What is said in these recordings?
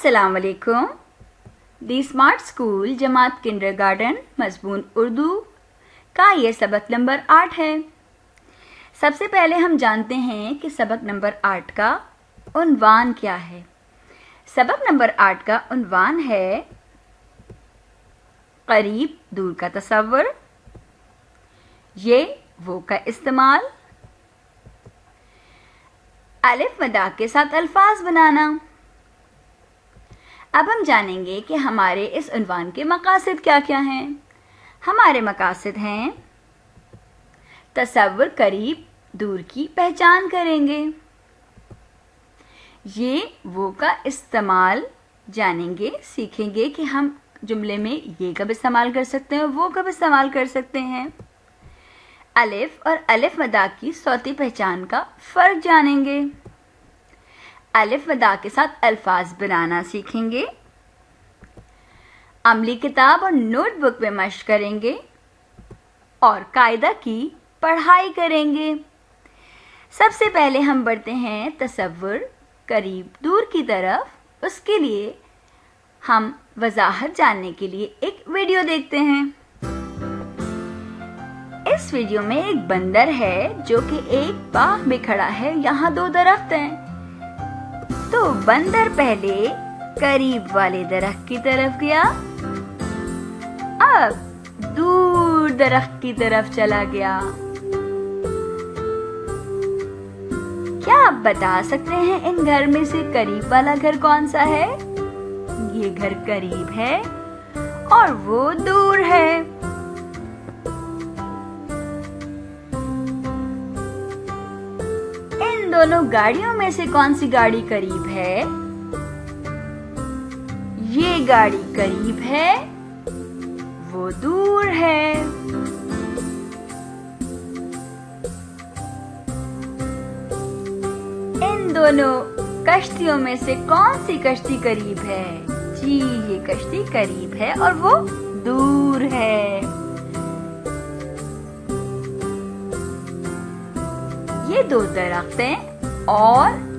अस्सलाम वालेकुम। दी smart school जमात kindergarten मज़मून Urdu का ये सबक नंबर 8 है। सबसे पहले हम जानते हैं कि सबक नंबर 8 का उन्वान क्या है। सबक नंबर 8 का उन्वान है करीब दूर का तसव्वुर, ये वो का इस्तेमाल, अलिफ मदा के साथ अल्फाज बनाना। अब हम जानेंगे कि हमारे इस उन्वान के मकासद क्या क्या हैं। हमारे मकासद हैं तसव्वुर, करीब दूर की पहचान करेंगे, ये वो का इस्तेमाल जानेंगे, सीखेंगे कि हम जुमले में ये कब इस्तेमाल कर सकते हैं, वो कब इस्तेमाल कर सकते हैं। अलिफ और अलिफ मदा की सौती पहचान का फ़र्क जानेंगे। अलिफ मदा के साथ अल्फाज बनाना सीखेंगे। अमली किताब और नोटबुक में मश्क करेंगे और कायदा की पढ़ाई करेंगे। सबसे पहले हम बढ़ते हैं तसव्वुर, करीब दूर की तरफ। उसके लिए हम वजाहत जानने के लिए एक वीडियो देखते हैं। इस वीडियो में एक बंदर है जो कि एक बाग में खड़ा है। यहाँ 2 दरख्त हैं, तो बंदर पहले करीब वाले दरख्त की तरफ गया, अब दूर दरख्त की तरफ चला गया। क्या आप बता सकते हैं इन घर में से करीब वाला घर कौन सा है? ये घर करीब है और वो दूर है। इन दोनों गाड़ियों में से कौन सी गाड़ी करीब है? ये गाड़ी करीब है, वो दूर है। इन दोनों कश्तियों में से कौन सी कश्ती करीब है? जी, ये कश्ती करीब है और वो दूर है। ये 2 दरख्त हैं और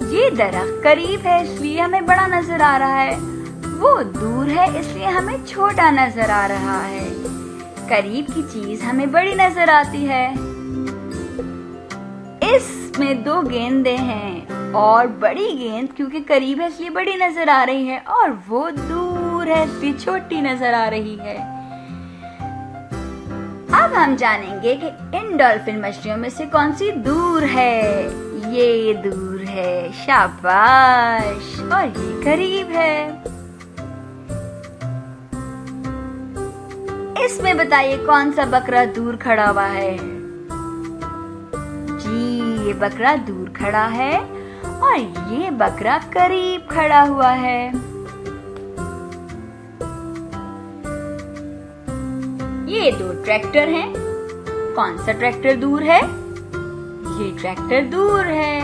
ये दरख्त करीब है इसलिए हमें बड़ा नजर आ रहा है, वो दूर है इसलिए हमें छोटा नजर आ रहा है। करीब की चीज हमें बड़ी नजर आती है। इसमें 2 गेंदें हैं और बड़ी गेंद क्योंकि करीब है इसलिए बड़ी नजर आ रही है और वो दूर है इसलिए छोटी नजर आ रही है। अब हम जानेंगे कि इन डॉल्फिन मछलियों में से कौन सी दूर है। ये दूर है, शाबाश, और ये करीब है। इसमें बताइए कौन सा बकरा दूर खड़ा हुआ है? जी, ये बकरा दूर खड़ा है और ये बकरा करीब खड़ा हुआ है। ये 2 ट्रैक्टर हैं, कौन सा ट्रैक्टर दूर है? ये ट्रैक्टर दूर है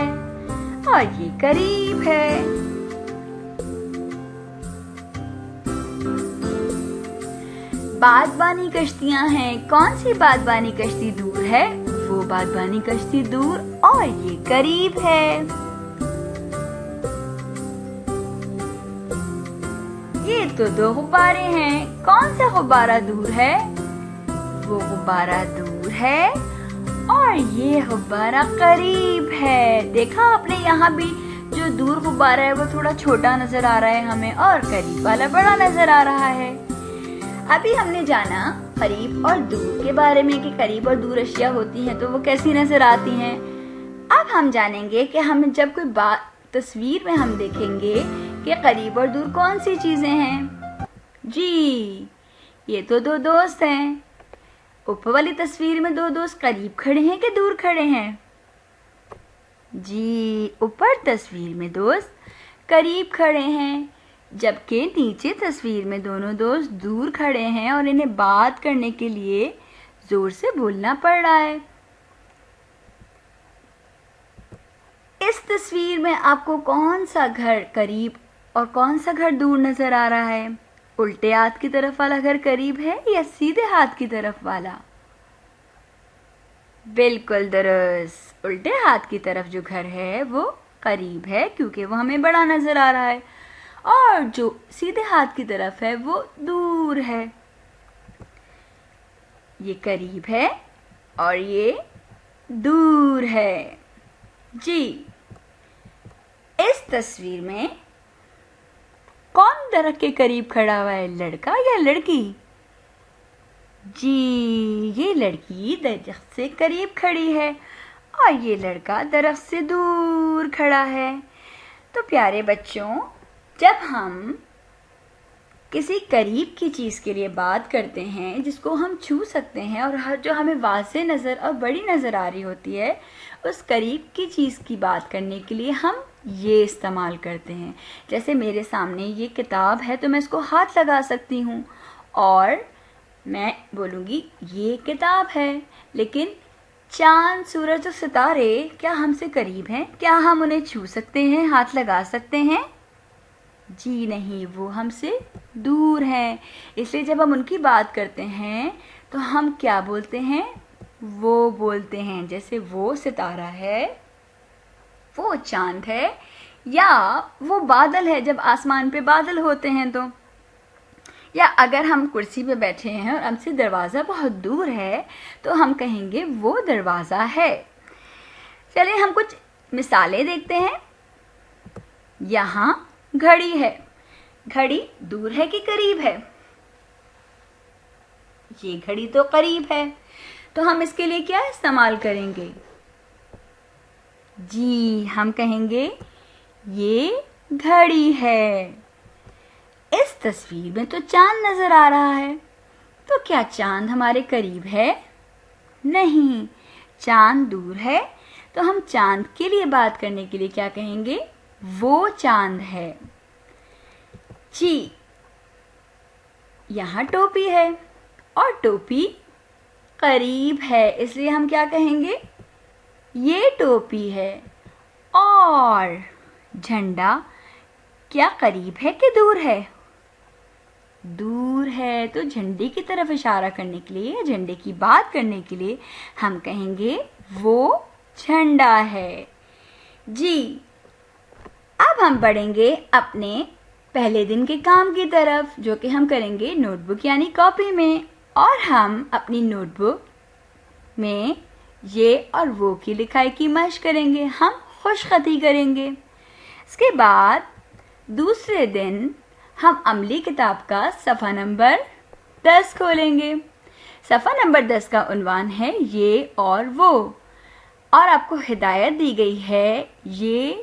और ये करीब है। बागबानी कश्तियां हैं, कौन सी बागबानी कश्ती दूर है? वो बागबानी कश्ती दूर और ये करीब है। ये तो 2 गुब्बारे हैं, कौन सा गुब्बारा दूर है? वो गुब्बारा दूर है और ये गुब्बारा करीब है। देखा आपने, यहाँ भी जो दूर गुब्बारा है वो थोड़ा छोटा नजर आ रहा है हमें और करीब वाला बड़ा नजर आ रहा है। अभी हमने जाना करीब और दूर के बारे में कि करीब और दूर अशिया होती हैं तो वो कैसी नजर आती हैं। अब हम जानेंगे कि हम जब कोई बात तस्वीर में हम देखेंगे कि करीब और दूर कौन सी चीजें हैं। जी, ये तो 2 दोस्त हैं। ऊपर वाली तस्वीर में 2 दोस्त करीब खड़े हैं कि दूर खड़े हैं? जी, ऊपर तस्वीर में दोस्त करीब खड़े हैं, जबकि नीचे तस्वीर में दोनों दोस्त दूर खड़े हैं और इन्हें बात करने के लिए जोर से बोलना पड़ रहा है। इस तस्वीर में आपको कौन सा घर करीब और कौन सा घर दूर नजर आ रहा है? उल्टे हाथ की तरफ वाला घर करीब है या सीधे हाथ की तरफ वाला? बिल्कुल दुरुस्त, उल्टे हाथ की तरफ जो घर है वो करीब है क्योंकि वो हमें बड़ा नजर आ रहा है। اور جو سیدھے ہاتھ کی طرف ہے وہ دور ہے. یہ قریب ہے اور یہ دور ہے. جی اس تصویر میں کون درخت کے قریب کھڑا ہوا ہے, لڑکا یا لڑکی؟ جی یہ لڑکی درخت سے قریب کھڑی ہے اور یہ لڑکا درخت سے دور کھڑا ہے. تو پیارے بچوں, جب ہم کسی قریب کی چیز کے لیے بات کرتے ہیں جس کو ہم چھو سکتے ہیں اور جو ہمیں واضح نظر اور بڑی نظر آ رہی ہوتی ہے, اس قریب کی چیز کی بات کرنے کے لیے ہم یہ استعمال کرتے ہیں. جیسے میرے سامنے یہ کتاب ہے تو میں اس کو ہاتھ لگا سکتی ہوں اور میں بولوں گی یہ کتاب ہے. لیکن چاند, سورج اور ستارے کیا ہم سے قریب ہیں؟ کیا ہم انہیں چھو سکتے ہیں, ہاتھ لگا سکتے ہیں؟ جی نہیں, وہ ہم سے دور ہیں. اس لیے جب ہم ان کی بات کرتے ہیں تو ہم کیا بولتے ہیں؟ وہ بولتے ہیں. جیسے وہ ستارہ ہے, وہ چاند ہے, یا وہ بادل ہے جب آسمان پہ بادل ہوتے ہیں تو, یا اگر ہم کرسی پہ بیٹھے ہیں اور ہم سے دروازہ بہت دور ہے تو ہم کہیں گے وہ دروازہ ہے. چلیے ہم کچھ مثالیں دیکھتے ہیں. یہاں گھڑی ہے. گھڑی دور ہے کہ قریب ہے؟ یہ گھڑی تو قریب ہے. تو ہم اس کے لیے کیا استعمال کریں گے؟ جی ہم کہیں گے یہ گھڑی ہے. اس تصویر میں تو چاند نظر آ رہا ہے, تو کیا چاند ہمارے قریب ہے؟ نہیں, چاند دور ہے. تو ہم چاند کے لیے بات کرنے کے لیے کیا کہیں گے؟ وہ چاند ہے. جی یہاں ٹوپی ہے اور ٹوپی قریب ہے, اس لیے ہم کیا کہیں گے؟ یہ ٹوپی ہے. اور جھنڈا کیا قریب ہے کہ دور ہے؟ دور ہے. تو جھنڈے کی طرف اشارہ کرنے کے لیے, جھنڈے کی بات کرنے کے لیے ہم کہیں گے وہ جھنڈا ہے. جی اب ہم بڑھیں گے اپنے پہلے دن کے کام کی طرف, جو کہ ہم کریں گے نوٹ بک یعنی کاپی میں. اور ہم اپنی نوٹ بک میں یہ اور وہ کی لکھائی کی مشق کریں گے. ہم خوش خطی کریں گے. اس کے بعد دوسرے دن ہم عملی کتاب کا صفحہ نمبر 10 کھولیں گے. صفحہ نمبر 10 کا عنوان ہے یہ اور وہ, اور آپ کو ہدایت دی گئی ہے یہ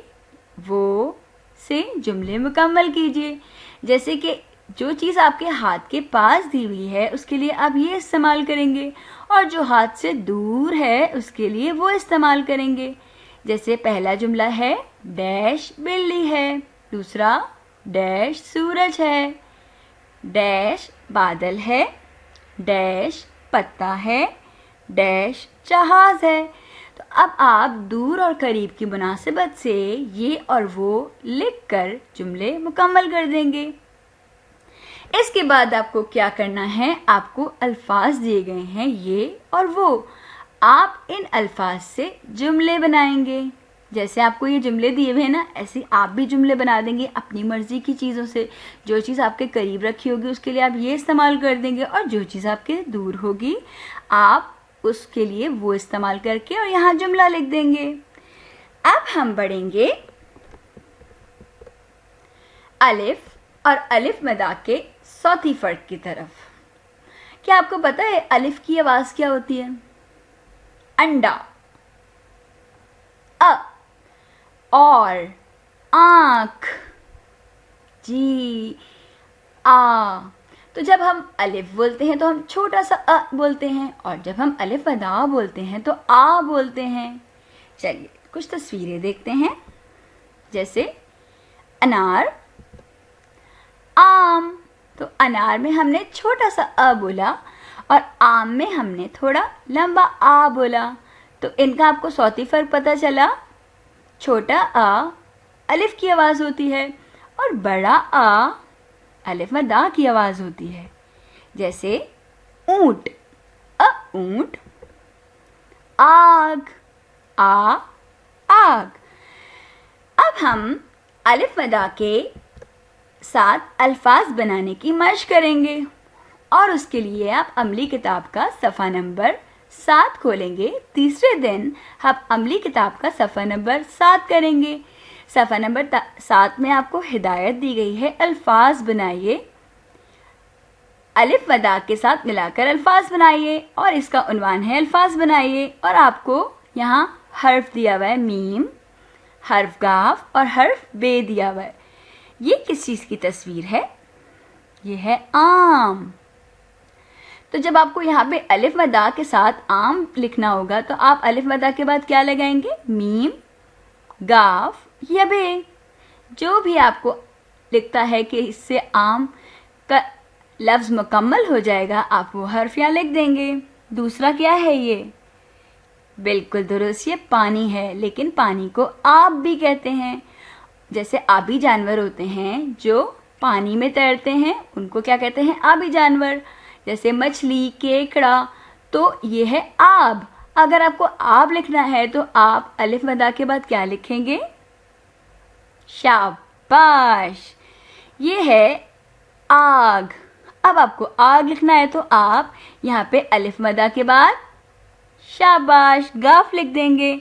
وہ سے جملے مکمل کیجیے. جیسے کہ جو چیز آپ کے ہاتھ کے پاس دی ہوئی ہے اس کے لیے آپ یہ استعمال کریں گے, اور جو ہاتھ سے دور ہے اس کے لیے وہ استعمال کریں گے. جیسے پہلا جملہ ہے ڈیش بلی ہے, دوسرا ڈیش سورج ہے, ڈیش بادل ہے, ڈیش پتا ہے, ڈیش جہاز ہے. تو اب آپ دور اور قریب کی مناسبت سے یہ اور وہ لکھ کر جملے مکمل کر دیں گے. اس کے بعد آپ کو کیا کرنا ہے؟ آپ کو الفاظ دیے گئے ہیں یہ اور وہ, آپ ان الفاظ سے جملے بنائیں گے. جیسے آپ کو یہ جملے دیے ہوئے ہیں نا, ایسے آپ بھی جملے بنا دیں گے اپنی مرضی کی چیزوں سے. جو چیز آپ کے قریب رکھی ہوگی اس کے لیے آپ یہ استعمال کر دیں گے, اور جو چیز آپ کے دور ہوگی آپ اس کے لیے وہ استعمال کر کے اور یہاں جملہ لکھ دیں گے. اب ہم بڑھیں گے الف اور الف مدا کے صوتی فرق کی طرف. کیا آپ کو پتا ہے الف کی آواز کیا ہوتی ہے؟ انڈا, اور آنکھ, جی آ. تو جب ہم الف بولتے ہیں تو ہم چھوٹا سا بولتے ہیں, اور جب ہم الف ادا بولتے ہیں تو آ بولتے ہیں. چلیے کچھ تصویریں دیکھتے ہیں. جیسے انار, آم. تو انار میں ہم نے چھوٹا سا بولا اور آم میں ہم نے تھوڑا لمبا آ بولا. تو ان کا آپ کو صوتی فرق پتہ چلا. چھوٹا آ الف کی آواز ہوتی ہے اور بڑا آ الف مدا کی آواز ہوتی ہے. جیسے اونٹ, اونٹ, آگ, آگ. اب ہم الف مدا کے साथ अल्फाज बनाने की मशक करेंगे और उसके लिए आप अमली किताब का सफ़ा नंबर 7 खोलेंगे। तीसरे दिन हम अमली किताब का सफ़ा नंबर 7 करेंगे। सफ़ा नंबर 7 में आपको हिदायत दी गई है, अल्फाज बनाइए, अलिफ व दाग के साथ मिलाकर अल्फाज बनाइए और इसका उन्वान है अल्फाज बनाइए। और आपको यहाँ हर्फ दिया हुआ है मीम, हर्फ गाफ और हर्फ बे दिया हुआ है। ये किस चीज़ की तस्वीर है? ये है आम। तो जब आपको यहाँ पे अलिफ व दा के साथ आम लिखना होगा तो आप अलिफ व दा के बाद क्या लगाएंगे? मीम, गाफ या बे। जो भी आपको लिखता है कि इससे आम का लफ्ज़ मुकम्मल हो जाएगा, आप वो हर्फ यहाँ लिख देंगे। दूसरा क्या है ये? बिल्कुल दुरुस्त, ये पानी है, लेकिन पानी को आब भी कहते हैं। जैसे आबी जानवर होते हैं जो पानी में तैरते हैं, उनको क्या कहते हैं? आबी जानवर। जैसे मछली, केकड़ा, तो ये है आब। अगर आपको आब लिखना है तो आप अलिफ व दा के बाद क्या लिखेंगे? शाबाश, ये है आग। अब आपको आग लिखना है तो आप यहाँ पे अलिफ व दा के बाद शाबाश गाफ लिख देंगे।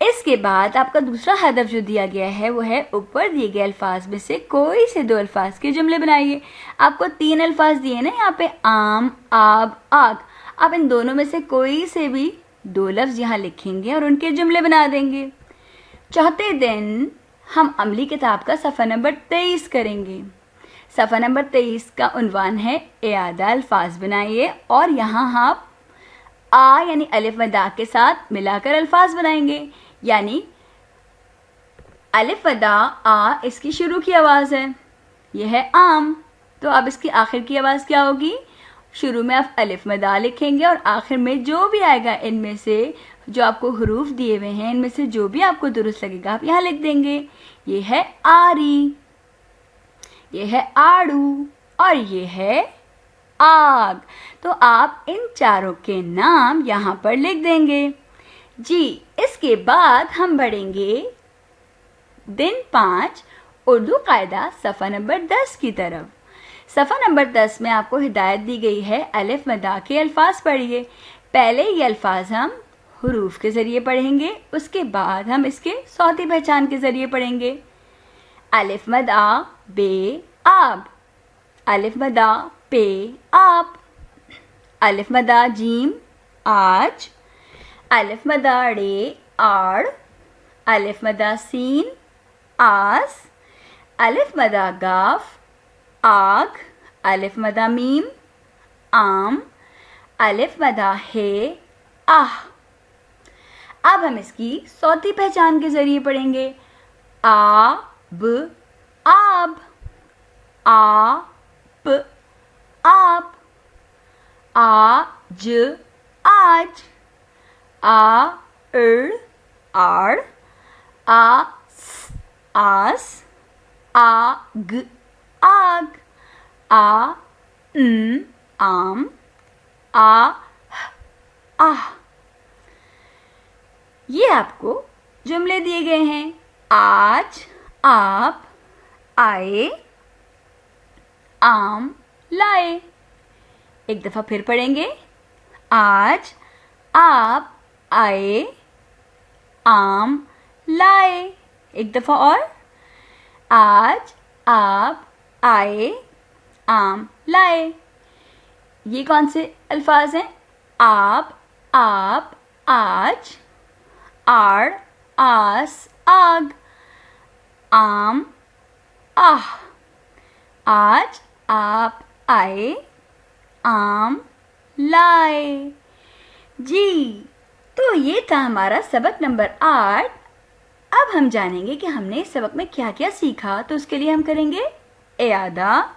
इसके बाद आपका दूसरा हदफ जो दिया गया है वो है ऊपर दिए गए अल्फाज में से कोई से 2 अल्फाज के जुमले बनाइए। आपको 3 अल्फाज दिए ना यहाँ पे, आम, आब, आग। आप इन दोनों में से कोई से भी 2 लफ्ज़ यहाँ लिखेंगे और उनके जुमले बना देंगे। चौथे दिन हम अमली किताब का सफ़ा नंबर 23 करेंगे। सफ़ा नंबर 23 का उन्वान है इआदा अल्फाज बनाइए और यहाँ आप आ यानी अलिफ व दा के साथ मिलाकर अल्फाज बनाएंगे। यानी अलिफ व दा आ इसकी शुरू की आवाज़ है, यह है आम। तो अब इसकी आखिर की आवाज़ क्या होगी? शुरू में आप अलिफ व दा लिखेंगे और आखिर में जो भी आएगा इनमें से जो आपको हरूफ दिए हुए हैं, इनमें से जो भी आपको दुरुस्त लगेगा आप यहाँ लिख देंगे। ये है आरी, ये है आड़ू और ये है आग। तो आप इन चारों के नाम यहाँ पर लिख देंगे जी। इसके बाद हम बढ़ेंगे दिन 5 उर्दू कायदा सफ़ा नंबर 10 की तरफ। सफ़ा नंबर 10 में आपको हिदायत दी गई है, अलिफ व दा के अल्फाज पढ़िए। पहले ये अल्फाज हम हुरूफ के ज़रिए पढ़ेंगे, उसके बाद हम इसके सौती पहचान के ज़रिए पढ़ेंगे। अलिफ व दा बे आब, अलिफ व दा पे आप, अलिफ व दा जीम आज, अलिफ व दा रे आड़, अलिफ व दा सीन आस, अलिफ व दा गाफ आग, अलिफ व दा मीम आम, अलिफ व दा हे आह। अब हम इसकी सौती पहचान के जरिए पढ़ेंगे। आ ब आब, आ प आप, आज आज, आड़, आस, आग आग, आम, आह। ये आपको जुमले दिए गए हैं। आज आप आए, आम लाए। एक दफा फिर पढ़ेंगे। आज आप आए, आम लाए। एक दफा और। आज आप आए, आम लाए। ये कौन से अल्फाज हैं? आप, आज, आड़, आस, आग, आम, आह। आज आप आए, आम लाए। जी, तो ये था हमारा सबक नंबर 8। अब हम जानेंगे कि हमने इस सबक में क्या क्या सीखा। तो उसके लिए हम करेंगे इआदा।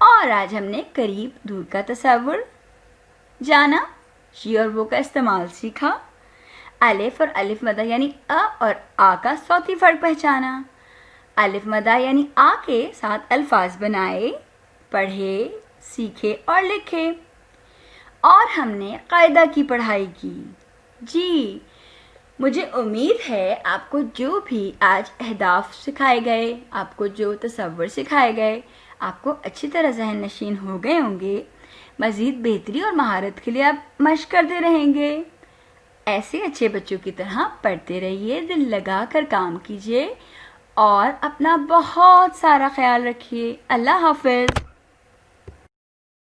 और आज हमने करीब दूर का तस्वुर जाना, शी और वो का इस्तेमाल सीखा, अलिफ और अलिफ मदा यानी अ और आ का सौती फर्क पहचाना, अलिफ मदा यानी आ के साथ अल्फाज बनाए, पढ़े, सीखे और लिखे। और हमने कायदा की पढ़ाई की। जी, مجھے امید ہے آپ کو جو بھی آج اہداف سکھائے گئے، آپ کو جو تصور سکھائے گئے، آپ کو اچھی طرح ذہن نشین ہو گئے ہوں گے۔ مزید بہتری اور مہارت کے لیے آپ مشق کرتے رہیں گے۔ ایسے اچھے بچوں کی طرح پڑھتے رہیے، دل لگا کر کام کیجیے اور اپنا بہت سارا خیال رکھیے۔ اللہ حافظ۔